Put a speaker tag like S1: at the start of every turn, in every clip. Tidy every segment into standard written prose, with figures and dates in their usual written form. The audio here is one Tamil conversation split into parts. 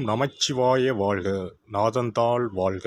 S1: நமச்சிவாய வாழ்க. நாதந்தாள் வாழ்க.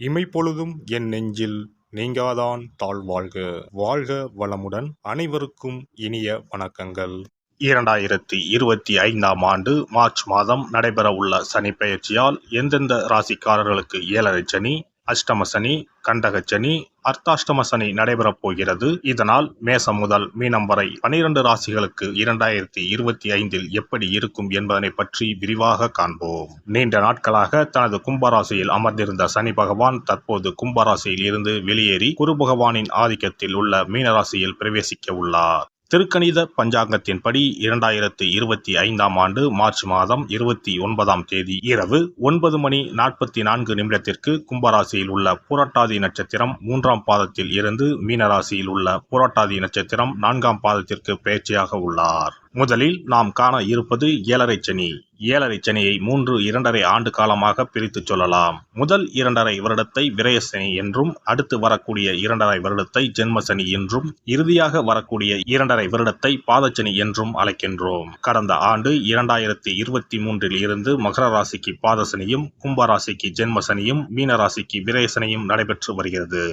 S1: இமைப்பொழுதும் என் நெஞ்சில் நீங்காதான் தாழ் வாழ்க. வாழ்க வளமுடன். அனைவருக்கும் இனிய வணக்கங்கள். 2025ஆம் ஆண்டு மார்ச் மாதம் நடைபெறவுள்ள சனி பெயர்ச்சியால் எந்தெந்த ராசிக்காரர்களுக்கு ஏழரை சனி, அஷ்டம சனி, கண்டக சனி, அர்த்தாஷ்டம சனி நடைபெறப் போகிறது. இதனால் மேசம் முதல் மீனம் வரை 12 ராசிகளுக்கு 2025இல் எப்படி இருக்கும் என்பதனை பற்றி விரிவாக காண்போம். நீண்ட நாட்களாக தனது கும்பராசியில் அமர்ந்திருந்த சனி பகவான் தற்போது கும்பராசியில் இருந்து வெளியேறி குரு பகவானின் ஆதிக்கத்தில் உள்ள மீனராசியில் பிரவேசிக்க உள்ளார். திருக்கணித பஞ்சாங்கத்தின்படி 2025ஆம் ஆண்டு மார்ச் மாதம் 29ஆம் தேதி இரவு 9:44 கும்பராசியில் உள்ள புரட்டாதி நட்சத்திரம் 3ஆம் பாதத்தில் இருந்து மீனராசியில் உள்ள புரட்டாதி நட்சத்திரம் 4ஆம் பாதத்திற்கு பெயர்ச்சியாக உள்ளார். முதலில் நாம் காண இருப்பது ஏழரை சனி. ஏழரை சனியை 2.5 ஆண்டு காலமாக பிரித்து சொல்லலாம். முதல் 2.5 வருடத்தை விரயசனி என்றும், அடுத்து வரக்கூடிய 2.5 வருடத்தை ஜென்மசனி என்றும், இறுதியாக வரக்கூடிய 2.5 வருடத்தை பாதச்சனி என்றும் அழைக்கின்றோம். கடந்த ஆண்டு 2023இல் இருந்து மகர ராசிக்கு பாதசனியும், கும்பராசிக்கு ஜென்மசனியும், மீனராசிக்கு விரயசனியும் நடைபெற்று வருகிறது.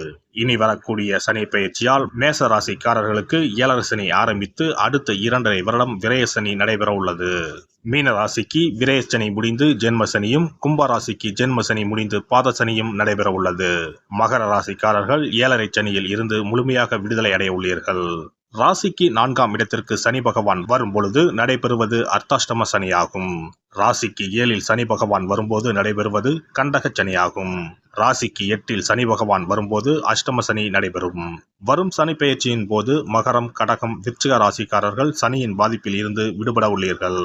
S1: இனி வரக்கூடிய சனி பெயர்ச்சியால் மேச ராசிக்காரர்களுக்கு ஏழரை சனி ஆரம்பித்து அடுத்த 2.5 வருடம் விரயசனி நடைபெற உள்ளது. மீன ராசிக்கு விரயசனி முடிந்து ஜென்மசனியும், கும்பராசிக்கு ஜென்மசனி முடிந்து பாதசனியும் நடைபெற உள்ளது. மகர ராசிக்காரர்கள் ஏழரை சனியில் இருந்து முழுமையாக விடுதலை அடைய உள்ளீர்கள். ராசிக்கு 4ஆம் இடத்திற்கு சனி பகவான் வரும் பொழுது நடைபெறுவது அர்த்தாஷ்டம சனியாகும். ராசிக்கு 7இல் சனி பகவான் வரும்போது நடைபெறுவது கண்டக சனியாகும். ராசிக்கு 8இல் சனி பகவான் வரும்போது அஷ்டம சனி நடைபெறும். வரும் சனி பெயர்ச்சியின் போது மகரம், கடகம், விருச்சிக ராசிக்காரர்கள் சனியின் பாதிப்பில் இருந்து விடுபட உள்ளீர்கள்.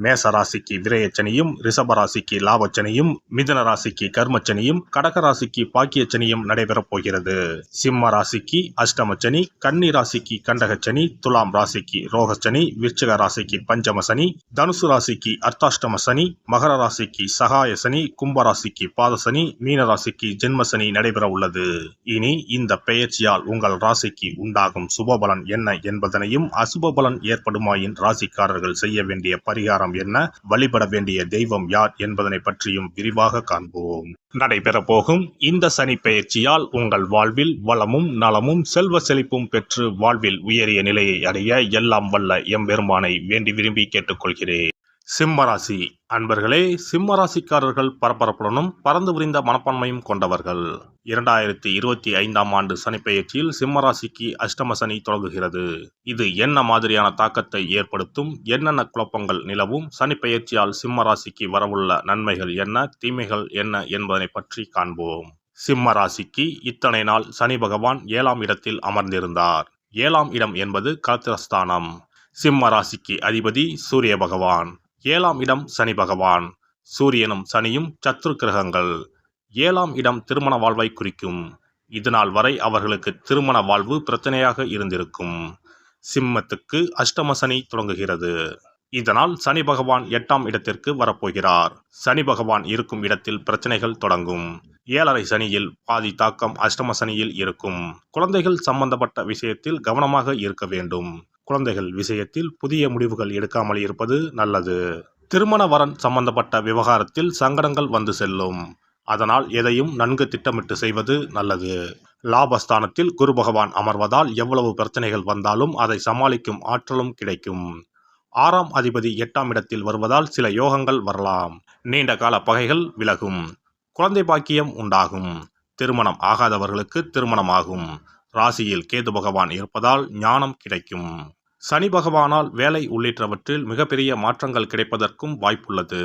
S1: மேச ராசிக்கு விரயச்சனியும், ரிஷப ராசிக்கு லாபச்சனியும், மிதுன ராசிக்கு கர்மச்சனியும், கடக ராசிக்கு பாக்கியச்சனியும் நடைபெறப் போகிறது. சிம்ம ராசிக்கு அஷ்டமச்சனி, கன்னி ராசிக்கு கண்டகச்சனி, துலாம் ராசிக்கு ரோகச்சனி, விருச்சிக ராசிக்கு பஞ்சமசனி, தனுசு ராசிக்கு அர்த்தாஷ்டம சனி, மகர ராசிக்கு சகாய சனி, கும்பராசிக்கு பாதசனி, மீன ராசிக்கு ஜென்மசனி நடைபெற உள்ளது. இனி இந்த பெயர்ச்சியால் உங்கள் ராசிக்கு உண்டாகும் சுபபலன் என்ன என்பதனையும், அசுபபலன் ஏற்படுமாயின் ராசிக்காரர்கள் செய்ய வேண்டிய பரிகாரம் என்ன, வழிபட வேண்டிய தெய்வம் யார் என்பதனை பற்றியும் விரிவாக காண்போம். நடைபெற போகும் இந்த சனி பெயர்ச்சியால் உங்கள் வாழ்வில் வளமும் நலமும் செல்வ செழிப்பும் பெற்று வாழ்வில் உயரிய நிலையை அடைய எல்லாம் வல்ல எம்பெருமானை வேண்டி விரும்பி கேட்டுக்கொள்கிறேன். சிம்மராசி அன்பர்களே, சிம்மராசிக்காரர்கள் பரபரப்புடனும் பறந்து விரிந்த மனப்பான்மையும் கொண்டவர்கள். 2025ஆம் ஆண்டு சனி பெயர்ச்சியில் சிம்மராசிக்கு அஷ்டம சனி தொடங்குகிறது. இது என்ன மாதிரியான தாக்கத்தை ஏற்படுத்தும், என்னென்ன குழப்பங்கள் நிலவும், சனி பெயர்ச்சியால் சிம்மராசிக்கு வரவுள்ள நன்மைகள் என்ன, தீமைகள் என்ன என்பதனை பற்றி காண்போம். சிம்மராசிக்கு இத்தனை நாள் சனி பகவான் 7ஆம் இடத்தில் அமர்ந்திருந்தார். 7ஆம் இடம் என்பது களத்திரஸ்தானம். சிம்ம ராசிக்கு அதிபதி சூரிய பகவான். 7ஆம் இடம் சனி பகவான். சூரியனும் சனியும் சத்ரு கிரகங்கள். 7ஆம் இடம் திருமண வாழ்வை குறிக்கும். இதுநாள் வரை அவர்களுக்கு திருமண வாழ்வு பிரச்சனையாக இருந்திருக்கும். சிம்மத்துக்கு அஷ்டம சனி தொடங்குகிறது. இதனால் சனி பகவான் 8ஆம் இடத்திற்கு வரப்போகிறார். சனி பகவான் இருக்கும் இடத்தில் பிரச்சனைகள் தொடங்கும். ஏழரை சனியில் பாதி தாக்கம் அஷ்டம சனியில் இருக்கும். குழந்தைகள் சம்பந்தப்பட்ட விஷயத்தில் கவனமாக இருக்க வேண்டும். குழந்தைகள் விஷயத்தில் புதிய முடிவுகள் எடுக்காமல் இருப்பது நல்லது. திருமண வரன் சம்பந்தப்பட்ட விவகாரத்தில் சங்கடங்கள் வந்து செல்லும். அதனால் எதையும் நன்கு திட்டமிட்டு செய்வது நல்லது. லாபஸ்தானத்தில் குரு பகவான் அமர்வதால் எவ்வளவு பிரச்சனைகள் வந்தாலும் அதை சமாளிக்கும் ஆற்றலும் கிடைக்கும். 6ஆம் அதிபதி 8ஆம் இடத்தில் வருவதால் சில யோகங்கள் வரலாம். நீண்ட கால பகைகள் விலகும். குழந்தை பாக்கியம் உண்டாகும். திருமணம் ஆகாதவர்களுக்கு திருமணமாகும். ராசியில் கேது பகவான் இருப்பதால் ஞானம் கிடைக்கும். சனி பகவானால் வேலை உள்ளிட்டவற்றில் மிகப்பெரிய மாற்றங்கள் கிடைப்பதற்கும் வாய்ப்புள்ளது.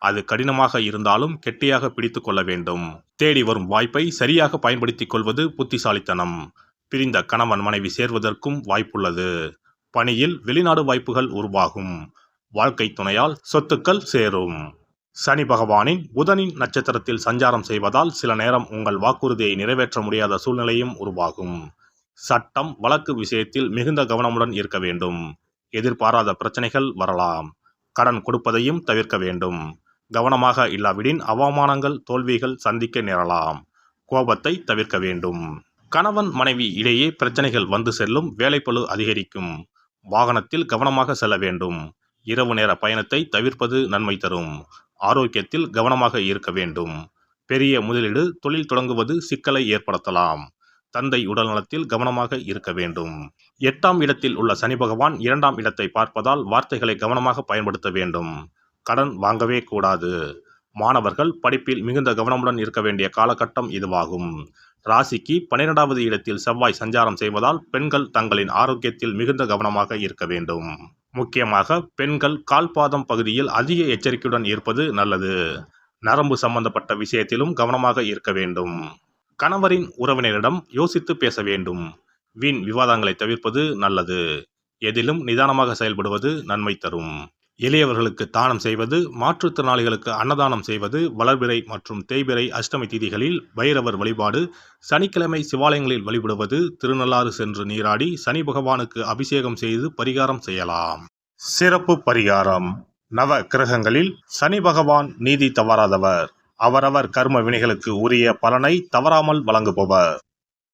S1: அது கடினமாக இருந்தாலும் கெட்டியாக பிடித்து கொள்ள வேண்டும். தேடி வரும் வாய்ப்பை சரியாக பயன்படுத்திக் கொள்வது புத்திசாலித்தனம். பிரிந்த கணவன் மனைவி சேர்வதற்கும் வாய்ப்புள்ளது. பணியில் வெளிநாடு வாய்ப்புகள் உருவாகும். வாழ்க்கை துணையால் சொத்துக்கள் சேரும். சனி பகவானின் புதனின் நட்சத்திரத்தில் சஞ்சாரம் செய்வதால் சில நேரம் உங்கள் வாக்குறுதியை நிறைவேற்ற முடியாத சூழ்நிலையும் உருவாகும். சட்டம் வழக்கு விஷயத்தில் மிகுந்த கவனமுடன் இருக்க வேண்டும். எதிர்பாராத பிரச்சனைகள் வரலாம். கடன் கொடுப்பதையும் தவிர்க்க வேண்டும். கவனமாக இல்லாவிடின் அவமானங்கள், தோல்விகள் சந்திக்க நேரலாம். கோபத்தை தவிர்க்க வேண்டும். கணவன் மனைவி இடையே பிரச்சனைகள் வந்து செல்லும். வேலைப்பளு அதிகரிக்கும். வாகனத்தில் கவனமாக செல்ல வேண்டும். இரவு நேர பயணத்தை தவிர்ப்பது நன்மை தரும். ஆரோக்கியத்தில் கவனமாக இருக்க வேண்டும். பெரிய முதலீடு தொழில் தொடங்குவது சிக்கலை ஏற்படுத்தலாம். தந்தை உடல்நலத்தில் கவனமாக இருக்க வேண்டும். 8ஆம் இடத்தில் உள்ள சனி பகவான் 2ஆம் இடத்தை பார்ப்பதால் வார்த்தைகளை கவனமாக பயன்படுத்த வேண்டும். கடன் வாங்கவே கூடாது. மாணவர்கள் படிப்பில் மிகுந்த கவனமுடன் இருக்க வேண்டிய காலகட்டம் இதுவாகும். ராசிக்கு 12வது இடத்தில் செவ்வாய் சஞ்சாரம் செய்வதால் பெண்கள் தங்களின் ஆரோக்கியத்தில் மிகுந்த கவனமாக இருக்க வேண்டும். முக்கியமாக பெண்கள் கால்பாதம் பகுதியில் அதிக எச்சரிக்கையுடன் இருப்பது நல்லது. நரம்பு சம்பந்தப்பட்ட விஷயத்திலும் கவனமாக இருக்க வேண்டும். கணவரின் உறவினரிடம் யோசித்து பேச வேண்டும். வீண் விவாதங்களை தவிர்ப்பது நல்லது. எதிலும் நிதானமாக செயல்படுவது நன்மை தரும். எளியவர்களுக்கு தானம் செய்வது, மாற்றுத்திறனாளிகளுக்கு அன்னதானம் செய்வது, வளர்பிறை மற்றும் தேய்பிறை அஷ்டமி திதிகளில் பைரவர் வழிபாடு, சனிக்கிழமை சிவாலயங்களில் வழிபடுவது, திருநள்ளாறு சென்று நீராடி சனி பகவானுக்கு அபிஷேகம் செய்து பரிகாரம் செய்யலாம். சிறப்பு பரிகாரம். நவ கிரகங்களில் சனி பகவான் நீதி தவறாதவர். அவரவர் கர்ம வினைகளுக்கு உரிய பலனை தவறாமல் வழங்குபவர்.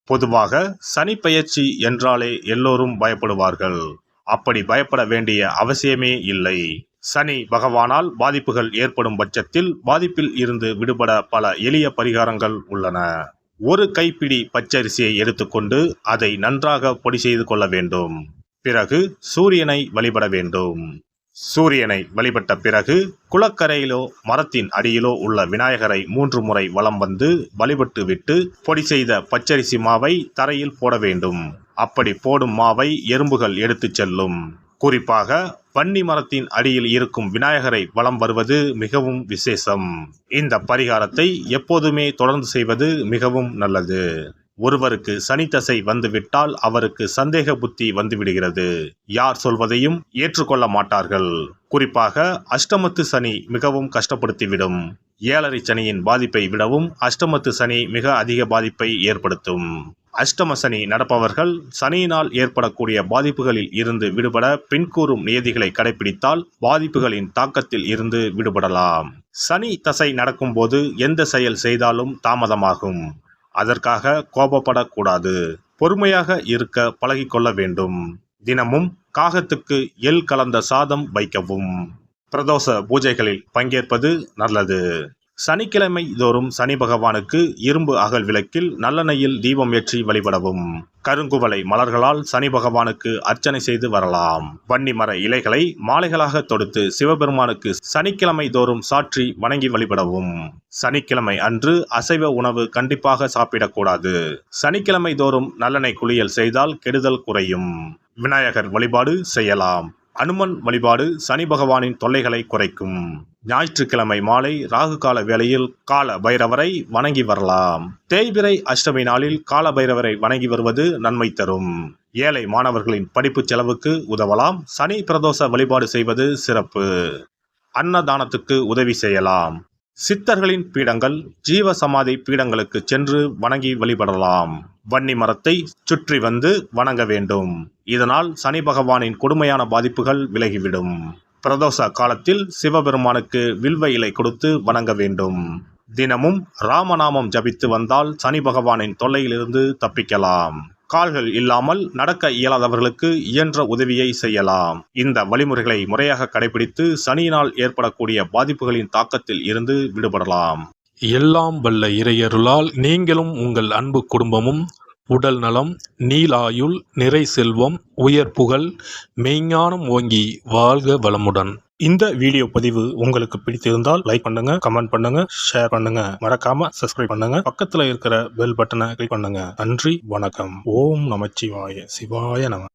S1: பொதுவாக சனி பெயர்ச்சி என்றாலே எல்லோரும் பயப்படுவார்கள். அப்படி பயப்பட வேண்டிய அவசியமே இல்லை. சனி பகவானால் பாதிப்புகள் ஏற்படும் பட்சத்தில் பாதிப்பில் இருந்து விடுபட பல எளிய பரிகாரங்கள் உள்ளன. ஒரு கைப்பிடி பச்சரிசியை எடுத்துக்கொண்டு அதை நன்றாக பொடி செய்து கொள்ள வேண்டும். பிறகு சூரியனை வழிபட வேண்டும். சூரியனை வழிபட்ட பிறகு குளக்கரையிலோ மரத்தின் அடியிலோ உள்ள விநாயகரை 3 முறை வலம் வந்து வழிபட்டு விட்டு பொடி செய்த பச்சரிசி மாவை தரையில் போட வேண்டும். அப்படி போடும் மாவை எறும்புகள் எடுத்துச் செல்லும். குறிப்பாக வன்னி மரத்தின் அடியில் இருக்கும் விநாயகரை வலம் வருவது மிகவும் விசேஷம். இந்த பரிகாரத்தை எப்போதுமே தொடர்ந்து செய்வது மிகவும் நல்லது. ஒருவருக்கு சனி தசை வந்துவிட்டால் அவருக்கு சந்தேக புத்தி வந்துவிடுகிறது. யார் சொல்வதையும் ஏற்றுக்கொள்ள மாட்டார்கள். குறிப்பாக அஷ்டமத்து சனி மிகவும் கஷ்டப்படுத்திவிடும். 7.5 சனியின் பாதிப்பை விடவும் அஷ்டமத்து சனி மிக அதிக பாதிப்பை ஏற்படுத்தும். அஷ்டம சனி நடப்பவர்கள் சனியினால் ஏற்படக்கூடிய பாதிப்புகளில் இருந்து விடுபட பின்கூறும் நியதிகளை கடைபிடித்தால் பாதிப்புகளின் தாக்கத்தில் இருந்து விடுபடலாம். சனி தசை நடக்கும்போது எந்த செயல் செய்தாலும் தாமதமாகும். அதற்காக கோபப்படக்கூடாது. பொறுமையாக இருக்க பழகிக்கொள்ள வேண்டும். தினமும் காகத்துக்கு எள் கலந்த சாதம் வைக்கவும். பிரதோஷ பூஜைகளில் பங்கேற்பது நல்லது. சனிக்கிழமை தோறும் சனி பகவானுக்கு இரும்பு அகல் விளக்கில் நல்லெண்ணெயில் தீபம் ஏற்றி வழிபடவும். கருங்குவளை மலர்களால் சனி பகவானுக்கு அர்ச்சனை செய்து வரலாம். வன்னி மர இலைகளை மாலைகளாக தொடுத்து சிவபெருமானுக்கு சனிக்கிழமை தோறும் சாற்றி வணங்கி வழிபடவும். சனிக்கிழமை அன்று அசைவ உணவு கண்டிப்பாக சாப்பிடக்கூடாது. சனிக்கிழமை தோறும் நல்லெண்ணெய் குளியல் செய்தால் கெடுதல் குறையும். விநாயகர் வழிபாடு செய்யலாம். அனுமன் வழிபாடு சனி பகவானின் தொல்லைகளை குறைக்கும். ஞாயிற்றுக்கிழமை மாலை ராகு கால வேளையில் கால பைரவரை வணங்கி வரலாம். தேய்பிறை அஷ்டமி நாளில் கால பைரவரை வணங்கி வருவது நன்மை தரும். ஏழை மாணவர்களின் படிப்பு செலவுக்கு உதவலாம். சனி பிரதோஷ வழிபாடு செய்வது சிறப்பு. அன்னதானத்துக்கு உதவி செய்யலாம். சித்தர்களின் பீடங்கள், ஜீவ சமாதி பீடங்களுக்கு சென்று வணங்கி வழிபடலாம். வன்னி மரத்தை சுற்றி வந்து வணங்க வேண்டும். இதனால் சனி பகவானின் கொடுமையான பாதிப்புகள் விலகிவிடும். பிரதோஷ காலத்தில் சிவபெருமானுக்கு வில்வ இலை கொடுத்து வணங்க வேண்டும். தினமும் ராமநாமம் ஜபித்து வந்தால் சனி பகவானின் தொல்லையிலிருந்து தப்பிக்கலாம். கால்கள் இல்லாமல் நடக்க இயலாதவர்களுக்கு இயன்ற உதவியை செய்யலாம். இந்த வழிமுறைகளை முறையாக கடைபிடித்து சனியினால் ஏற்படக்கூடிய பாதிப்புகளின் தாக்கத்தில் இருந்து விடுபடலாம்.
S2: எல்லாம் வல்ல இறையருளால் நீங்களும் உங்கள் அன்பு குடும்பமும் உடல் நலம், நீலாயுள், நிறை செல்வம், உயர் புகழ், மெய்ஞானம் ஓங்கி வாழ்க வளமுடன்.
S1: இந்த வீடியோ பதிவு உங்களுக்கு பிடித்திருந்தால் லைக் பண்ணுங்க, கமெண்ட் பண்ணுங்க, ஷேர் பண்ணுங்க. மறக்காம சப்ஸ்கிரைப் பண்ணுங்க. பக்கத்துல இருக்கிற பெல் பட்டனை கிளிக் பண்ணுங்க. நன்றி, வணக்கம். ஓம் நமச்சிவாய. சிவாய நம.